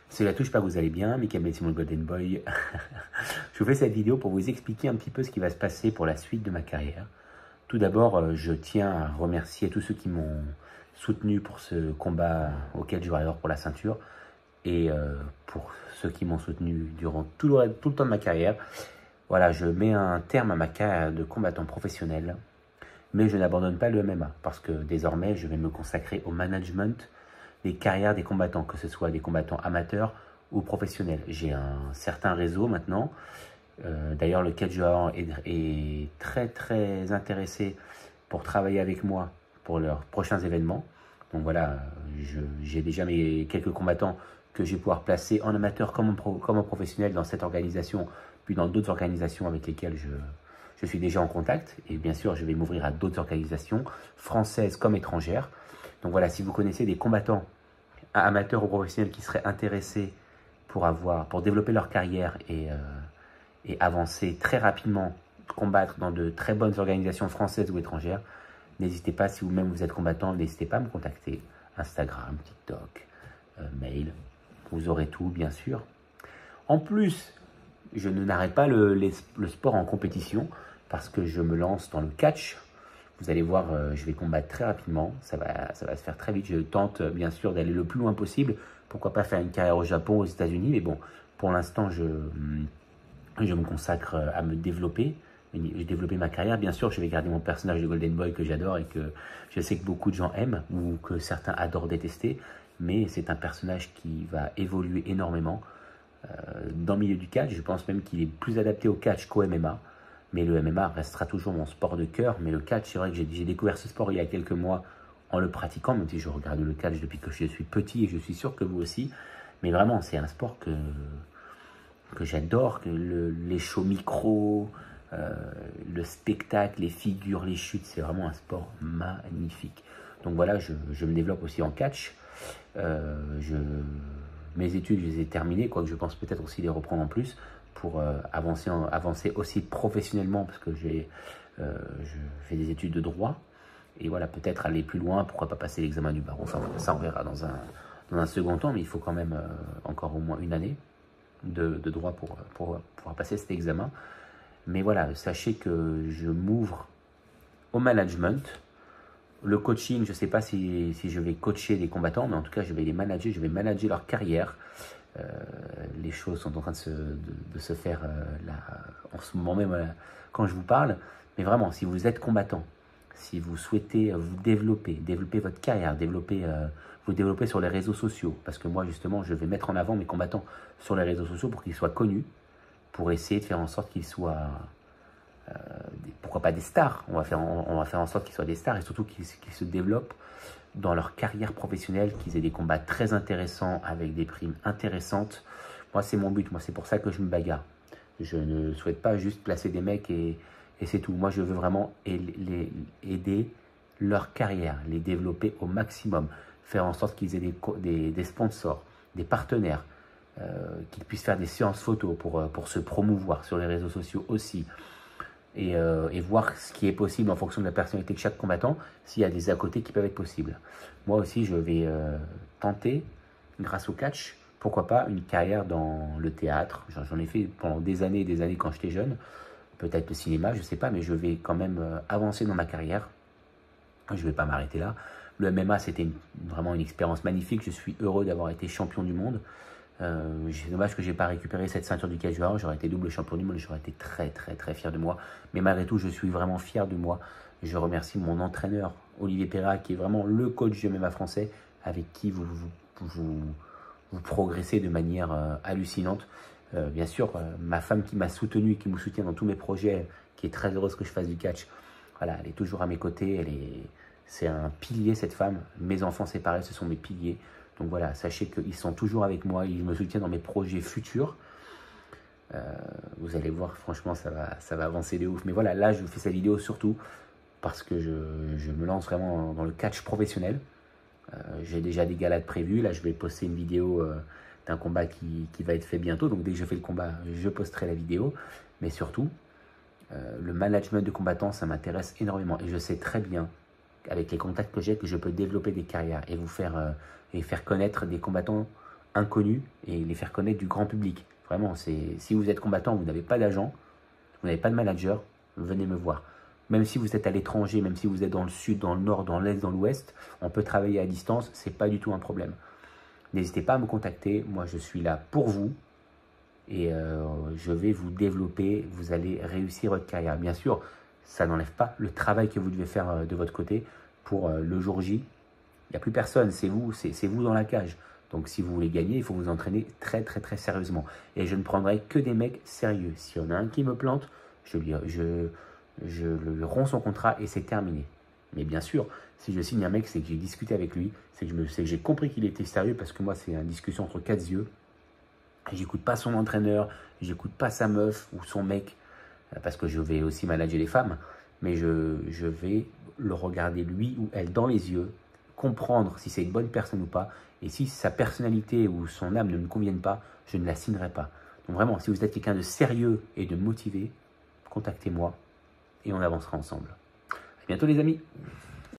Salut à tous, j'espère que vous allez bien. Michael Simon Golden Boy. Je vous fais cette vidéo pour vous expliquer un petit peu ce qui va se passer pour la suite de ma carrière. Tout d'abord, je tiens à remercier tous ceux qui m'ont soutenu pour ce combat auquel je vais aller pour la ceinture et pour ceux qui m'ont soutenu durant tout le temps de ma carrière. Voilà, je mets un terme à ma carrière de combattant professionnel, mais je n'abandonne pas le MMA parce que désormais, je vais me consacrer au management des carrières des combattants, que ce soit des combattants amateurs ou professionnels. J'ai un certain réseau maintenant. D'ailleurs, le Cage Warrior est très intéressé pour travailler avec moi pour leurs prochains événements. Donc voilà, j'ai déjà quelques combattants que je vais pouvoir placer en amateur comme en professionnel dans cette organisation, puis dans d'autres organisations avec lesquelles je suis déjà en contact. Et bien sûr, je vais m'ouvrir à d'autres organisations, françaises comme étrangères. Donc voilà, si vous connaissez des combattants amateurs ou professionnels qui seraient intéressés pour développer leur carrière et avancer très rapidement, combattre dans de très bonnes organisations françaises ou étrangères, n'hésitez pas, si vous-même vous êtes combattant, n'hésitez pas à me contacter. Instagram, TikTok, mail, vous aurez tout bien sûr. En plus, je n'arrête pas le sport en compétition parce que je me lance dans le catch. Vous allez voir, je vais combattre très rapidement, ça va se faire très vite. Je tente bien sûr d'aller le plus loin possible. Pourquoi pas faire une carrière au Japon, aux États-Unis. Mais bon, pour l'instant, je me consacre à me développer. Développer ma carrière. Bien sûr, je vais garder mon personnage de Golden Boy que j'adore et que je sais que beaucoup de gens aiment ou que certains adorent détester. Mais c'est un personnage qui va évoluer énormément dans le milieu du catch. Je pense même qu'il est plus adapté au catch qu'au MMA. Mais le MMA restera toujours mon sport de cœur. Mais le catch, c'est vrai que j'ai découvert ce sport il y a quelques mois en le pratiquant, même si je regarde le catch depuis que je suis petit et je suis sûr que vous aussi. Mais vraiment, c'est un sport que j'adore, les shows micro, le spectacle, les figures, les chutes, c'est vraiment un sport magnifique. Donc voilà, je me développe aussi en catch. Mes études, je les ai terminées, quoique je pense peut-être aussi les reprendre en plus pour avancer aussi professionnellement, parce que je fais des études de droit. Et voilà, peut-être aller plus loin, pourquoi pas passer l'examen du barreau. Enfin, ça on verra dans un second temps, mais il faut quand même encore au moins une année de droit pour pouvoir passer cet examen. Mais voilà, sachez que je m'ouvre au management. Le coaching, je ne sais pas si je vais coacher des combattants, mais en tout cas, je vais les manager, je vais manager leur carrière. Les choses sont en train de se faire là, en ce moment même quand je vous parle. Mais vraiment, si vous êtes combattant, si vous souhaitez vous développer votre carrière, vous développer sur les réseaux sociaux, parce que moi justement je vais mettre en avant mes combattants sur les réseaux sociaux pour qu'ils soient connus, pour essayer de faire en sorte qu'ils soient, pourquoi pas des stars, on va faire en sorte qu'ils soient des stars et surtout qu'ils se développent dans leur carrière professionnelle, qu'ils aient des combats très intéressants avec des primes intéressantes. Moi c'est mon but, moi c'est pour ça que je me bagarre. Je ne souhaite pas juste placer des mecs et c'est tout. Moi, je veux vraiment aider leur carrière, les développer au maximum, faire en sorte qu'ils aient des sponsors, des partenaires, qu'ils puissent faire des séances photos pour se promouvoir sur les réseaux sociaux aussi, et voir ce qui est possible en fonction de la personnalité de chaque combattant, s'il y a des à côté qui peuvent être possibles. Moi aussi, je vais tenter, grâce au catch, pourquoi pas une carrière dans le théâtre. J'en ai fait pendant des années et des années quand j'étais jeune. Peut-être le cinéma, je ne sais pas, mais je vais quand même avancer dans ma carrière. Je ne vais pas m'arrêter là. Le MMA, c'était vraiment une expérience magnifique. Je suis heureux d'avoir été champion du monde. C'est dommage que je n'ai pas récupéré cette ceinture du Cage Warrior. J'aurais été double champion du monde, j'aurais été très fier de moi. Mais malgré tout, je suis vraiment fier de moi. Je remercie mon entraîneur, Olivier Perra, qui est vraiment le coach du MMA français, avec qui vous progressez de manière hallucinante. Bien sûr, ma femme qui m'a soutenu, qui me soutient dans tous mes projets, qui est très heureuse que je fasse du catch, voilà, elle est toujours à mes côtés, c'est un pilier cette femme. Mes enfants c'est pareil, ce sont mes piliers. Donc voilà, sachez qu'ils sont toujours avec moi, ils me soutiennent dans mes projets futurs. Vous allez voir, franchement, ça va avancer de ouf. Mais voilà, là je vous fais cette vidéo surtout parce que je me lance vraiment dans le catch professionnel. J'ai déjà des galas prévus, là je vais poster une vidéo d'un combat qui va être fait bientôt, donc dès que je fais le combat, je posterai la vidéo. Mais surtout, le management de combattants, ça m'intéresse énormément. Et je sais très bien, avec les contacts que j'ai, que je peux développer des carrières et faire connaître des combattants inconnus et les faire connaître du grand public. Vraiment, si vous êtes combattant, vous n'avez pas d'agent, vous n'avez pas de manager, venez me voir. Même si vous êtes à l'étranger, même si vous êtes dans le sud, dans le nord, dans l'est, dans l'ouest, on peut travailler à distance, ce n'est pas du tout un problème. N'hésitez pas à me contacter, moi je suis là pour vous et je vais vous développer, vous allez réussir votre carrière. Bien sûr, ça n'enlève pas le travail que vous devez faire de votre côté pour le jour J. Il n'y a plus personne, c'est vous dans la cage. Donc si vous voulez gagner, il faut vous entraîner très très très sérieusement. Et je ne prendrai que des mecs sérieux. S'il y en a un qui me plante, je le romps son contrat et c'est terminé. Mais bien sûr, si je signe un mec, c'est que j'ai discuté avec lui, c'est que j'ai compris qu'il était sérieux parce que moi, c'est une discussion entre quatre yeux. J'écoute pas son entraîneur, j'écoute pas sa meuf ou son mec parce que je vais aussi manager les femmes, mais je vais le regarder lui ou elle dans les yeux, comprendre si c'est une bonne personne ou pas, et si sa personnalité ou son âme ne me conviennent pas, je ne la signerai pas. Donc vraiment, si vous êtes quelqu'un de sérieux et de motivé, contactez-moi et on avancera ensemble. À bientôt les amis.